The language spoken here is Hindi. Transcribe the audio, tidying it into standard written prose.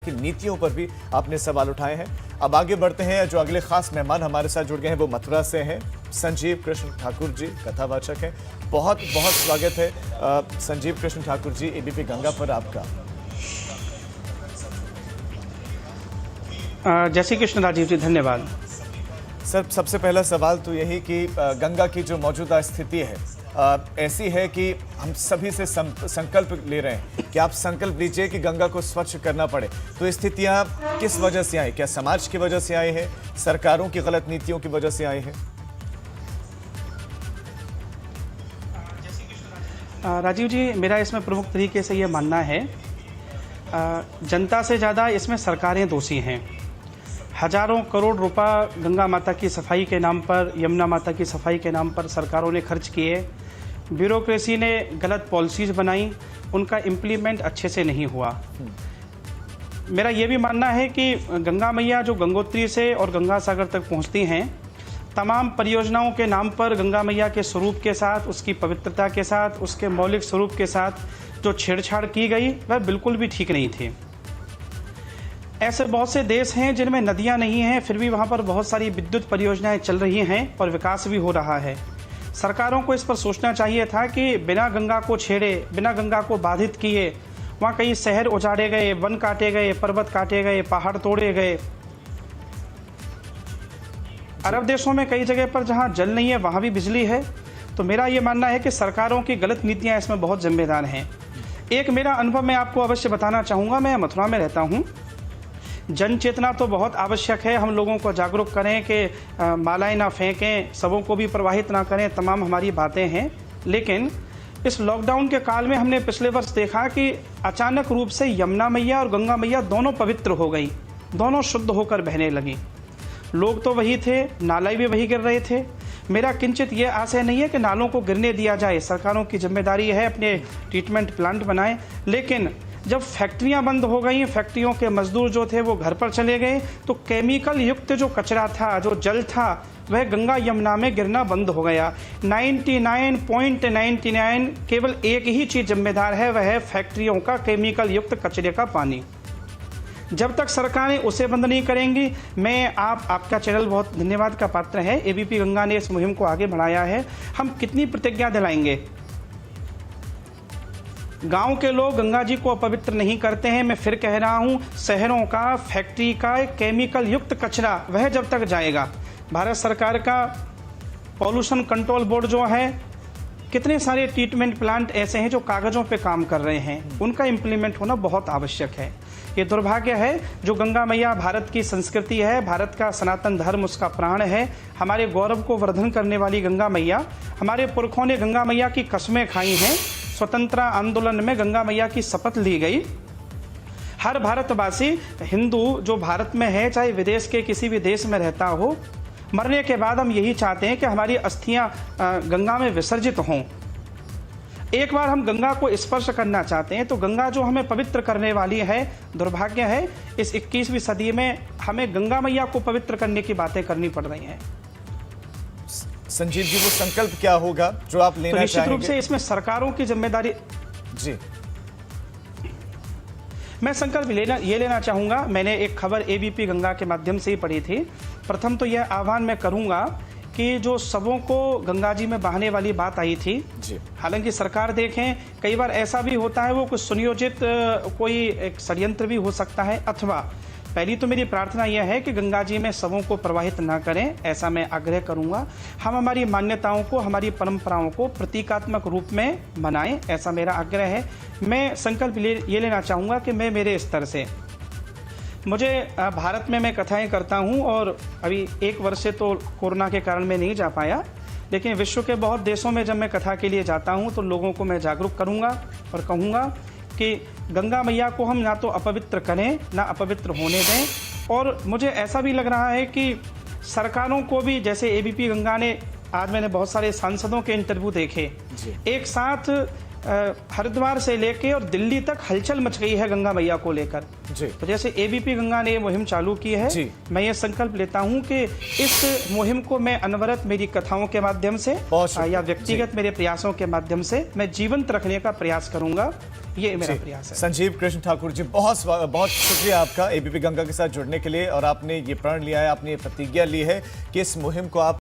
की नीतियों पर भी आपने सवाल उठाए हैं। अब आगे बढ़ते हैं, जो अगले खास मेहमान हमारे साथ जुड़ गए हैं वो मथुरा से हैं। संजीव कृष्ण ठाकुर जी कथावाचक हैं। बहुत बहुत स्वागत है संजीव कृष्ण ठाकुर जी, एबीपी गंगा पर आपका। जय श्री कृष्ण राजीव जी, धन्यवाद। सर, सबसे पहला सवाल तो यही कि गंगा की जो मौजूदा स्थिति है ऐसी है कि हम सभी से संकल्प ले रहे हैं कि आप संकल्प लीजिए कि गंगा को स्वच्छ करना पड़े। तो स्थितियां किस वजह से आई? क्या समाज की वजह से आई है, सरकारों की गलत नीतियों की वजह से आई है? राजीव जी, मेरा इसमें प्रमुख तरीके से ये मानना है, जनता से ज़्यादा इसमें सरकारें दोषी हैं। हजारों करोड़ रुपया गंगा माता की सफाई के नाम पर, यमुना माता की सफाई के नाम पर सरकारों ने खर्च किए। ब्यूरोक्रेसी ने गलत पॉलिसीज़ बनाई, उनका इम्प्लीमेंट अच्छे से नहीं हुआ। मेरा ये भी मानना है कि गंगा मैया जो गंगोत्री से और गंगा सागर तक पहुंचती हैं, तमाम परियोजनाओं के नाम पर गंगा मैया के स्वरूप के साथ, उसकी पवित्रता के साथ, उसके मौलिक स्वरूप के साथ जो छेड़छाड़ की गई वह बिल्कुल भी ठीक नहीं थी। ऐसे बहुत से देश हैं जिनमें नदियां नहीं हैं, फिर भी वहां पर बहुत सारी विद्युत परियोजनाएं चल रही हैं और विकास भी हो रहा है। सरकारों को इस पर सोचना चाहिए था कि बिना गंगा को छेड़े, बिना गंगा को बाधित किए वहाँ कई शहर उजाड़े गए, वन काटे गए, पर्वत काटे गए, पहाड़ तोड़े गए। अरब देशों में कई जगह पर जहाँ जल नहीं है वहाँ भी बिजली है। तो मेरा ये मानना है कि सरकारों की गलत नीतियाँ इसमें बहुत जिम्मेदार हैं। एक मेरा अनुभव मैं आपको अवश्य बताना चाहूँगा। मैं मथुरा में रहता हूँ। जन चेतना तो बहुत आवश्यक है, हम लोगों को जागरूक करें कि मालाएं ना फेंकें, सबों को भी प्रवाहित ना करें, तमाम हमारी बातें हैं। लेकिन इस लॉकडाउन के काल में हमने पिछले वर्ष देखा कि अचानक रूप से यमुना मैया और गंगा मैया दोनों पवित्र हो गई, दोनों शुद्ध होकर बहने लगी। लोग तो वही थे, नाले भी वही गिर रहे थे। मेरा किंचित ये आशय नहीं है कि नालों को गिरने दिया जाए, सरकारों की जिम्मेदारी है अपने ट्रीटमेंट प्लांट बनाएं। लेकिन जब फैक्ट्रियां बंद हो गई, फैक्ट्रियों के मजदूर जो थे वो घर पर चले गए, तो केमिकल युक्त जो कचरा था, जो जल था, वह गंगा यमुना में गिरना बंद हो गया। 99.99 केवल एक ही चीज़ जिम्मेदार है, वह है फैक्ट्रियों का केमिकल युक्त कचरे का पानी। जब तक सरकारें उसे बंद नहीं करेंगी, मैं आपका चैनल बहुत धन्यवाद का पात्र है। एबीपी गंगा ने इस मुहिम को आगे बढ़ाया है। हम कितनी प्रतिज्ञा दिलाएंगे? गांव के लोग गंगा जी को अपवित्र नहीं करते हैं। मैं फिर कह रहा हूं, शहरों का, फैक्ट्री का केमिकल युक्त कचरा वह जब तक जाएगा। भारत सरकार का पॉल्यूशन कंट्रोल बोर्ड जो है, कितने सारे ट्रीटमेंट प्लांट ऐसे हैं जो कागज़ों पे काम कर रहे हैं, उनका इम्प्लीमेंट होना बहुत आवश्यक है। ये दुर्भाग्य है, जो गंगा मैया भारत की संस्कृति है, भारत का सनातन धर्म उसका प्राण है, हमारे गौरव को वर्धन करने वाली गंगा मैया, हमारे पुरखों ने गंगा मैया की कस्में खाई हैं। स्वतंत्रता आंदोलन में गंगा मैया की शपथ ली गई। हर भारतवासी, हिंदू जो भारत में है, चाहे विदेश के किसी भी देश में रहता हो, मरने के बाद हम यही चाहते हैं कि हमारी अस्थियां गंगा में विसर्जित हों। एक बार हम गंगा को स्पर्श करना चाहते हैं, तो गंगा जो हमें पवित्र करने वाली है, दुर्भाग्य है इस 21वीं सदी में हमें गंगा मैया को पवित्र करने की बातें करनी पड़ रही हैं। संजीव जी, वो संकल्प क्या होगा जो आप लेना चाहेंगे? निश्चित रूप से इसमें सरकारों की जिम्मेदारी। जी, मैं संकल्प ये लेना चाहूँगा। मैंने एक खबर एबीपी गंगा के माध्यम से ही पढ़ी थी। प्रथम तो यह आह्वान मैं करूँगा कि जो सबों को गंगा जी में बहाने वाली बात आई थी, हालांकि सरकार देखें, कई बार ऐसा भी होता है वो कुछ सुनियोजित कोई एक षड्यंत्र भी हो सकता है। अथवा पहली तो मेरी प्रार्थना यह है कि गंगा जी में सबों को प्रवाहित ना करें, ऐसा मैं आग्रह करूंगा। हम हमारी मान्यताओं को, हमारी परंपराओं को प्रतीकात्मक रूप में मनाएं, ऐसा मेरा आग्रह है। मैं संकल्प ये लेना चाहूँगा कि मैं मेरे स्तर से, मुझे भारत में मैं कथाएं करता हूं और अभी एक वर्ष से तो कोरोना के कारण मैं नहीं जा पाया, लेकिन विश्व के बहुत देशों में जब मैं कथा के लिए जाता हूं तो लोगों को मैं जागरूक करूंगा और कहूंगा कि गंगा मैया को हम ना तो अपवित्र करें, ना अपवित्र होने दें। और मुझे ऐसा भी लग रहा है कि सरकारों को भी, जैसे एबीपी गंगा ने, आज मैंने बहुत सारे सांसदों के इंटरव्यू देखे, एक साथ हरिद्वार से लेके और दिल्ली तक हलचल मच गई है गंगा मैया को लेकर। तो जैसे एबीपी गंगा ने मुहिम चालू की है, मैं ये संकल्प लेता हूँ कि इस मुहिम को मैं अनवरत मेरी कथाओं के माध्यम से या व्यक्तिगत मेरे प्रयासों के माध्यम से मैं जीवंत रखने का प्रयास करूंगा। ये मेरा जी। प्रयास है। संजीव कृष्ण ठाकुर जी, बहुत बहुत शुक्रिया आपका एबीपी गंगा के साथ जुड़ने के लिए। और आपने ये प्रण लिया है, आपने ये प्रतिज्ञा ली है कि इस मुहिम को आप